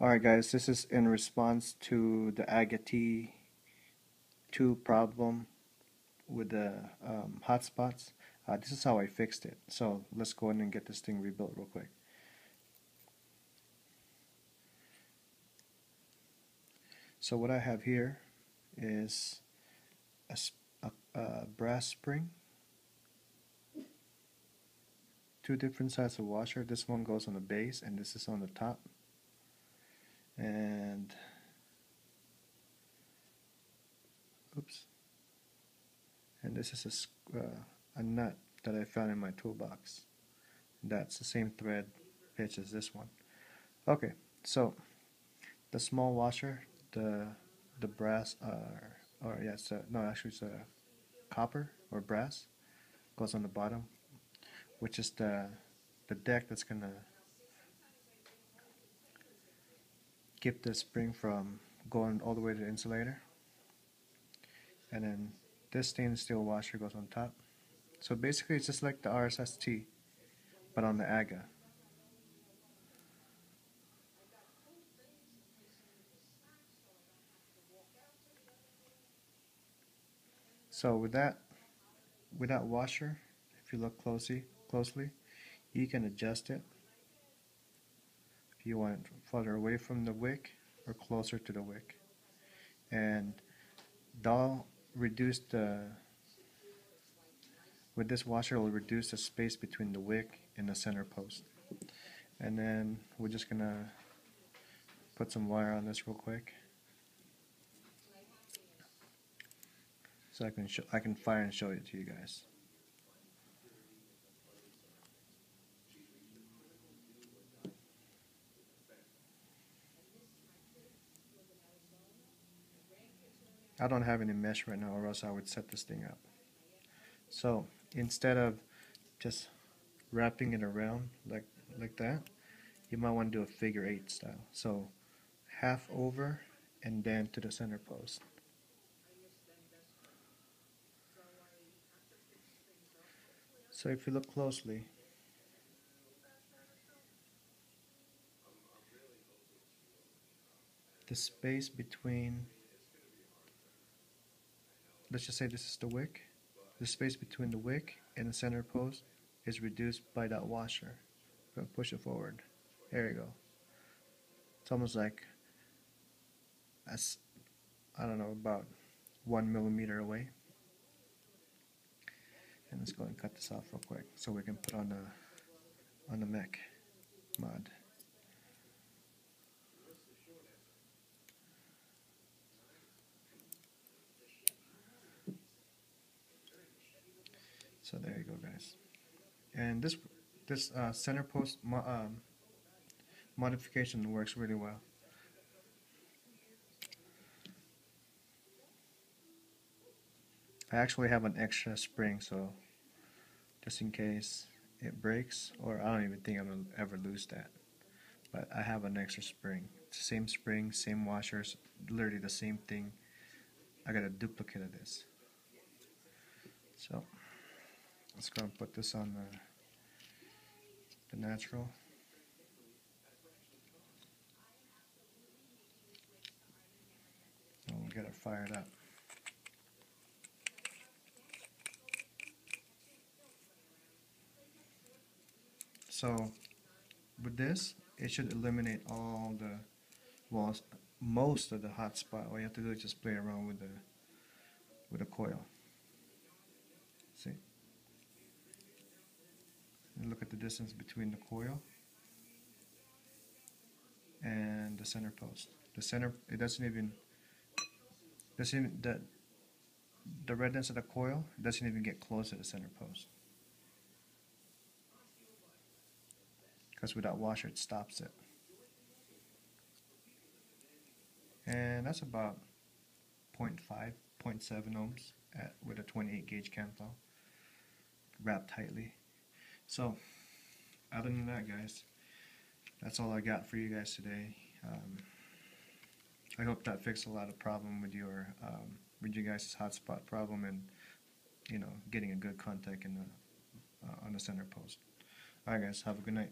Alright guys, this is in response to the AGA T2 problem with the hotspots. This is how I fixed it. So let's go in and get this thing rebuilt real quick. So what I have here is a brass spring, two different sides of washer. This one goes on the base and this is on the top. And oops. And this is a nut that I found in my toolbox. That's the same thread pitch as this one. Okay, so the small washer, the brass, or yeah, no, actually it's a copper or brass, goes on the bottom, which is the deck that's gonna keep the spring from going all the way to the insulator. And then this stainless steel washer goes on top. So basically it's just like the RSST, but on the AGA. So with that washer, if you look closely, you can adjust it if you want it further away from the wick or closer to the wick. And that'll reduce with this washer, it will reduce the space between the wick and the center post. And then we're just gonna put some wire on this real quick, so I can fire and show it to you guys. I don't have any mesh right now, or else I would set this thing up. So instead of just wrapping it around like that, you might want to do a figure 8 style. So half over and then to the center post. So if you look closely, the space between, let's just say this is the wick, the space between the wick and the center post is reduced by that washer. I'm going to push it forward. There you go. It's almost like, I don't know, about 1 millimeter away. And let's go and cut this off real quick so we can put on the mech mod. So there you go, guys. And this center post modification works really well. I actually have an extra spring, so just in case it breaks, or I don't even think I'm gonna ever lose that. But I have an extra spring. It's the same spring, same washers, literally the same thing. I got a duplicate of this. So let's go and put this on the natural. And we'll get it fired up. So with this, it should eliminate all the, well, most of the hot spot. All you have to do is just play around with the coil. See? And look at the distance between the coil and the center post. The center, it doesn't even the redness of the coil doesn't even get close to the center post, because with that washer it stops it. And that's about 0.5, 0.7 ohms with a 28 gauge Kanthal wrapped tightly. So other than that, guys, that's all I got for you guys today. I hope that fixed a lot of problem with your guys' hotspot problem, and getting a good contact in on the center post. Alright guys, have a good night.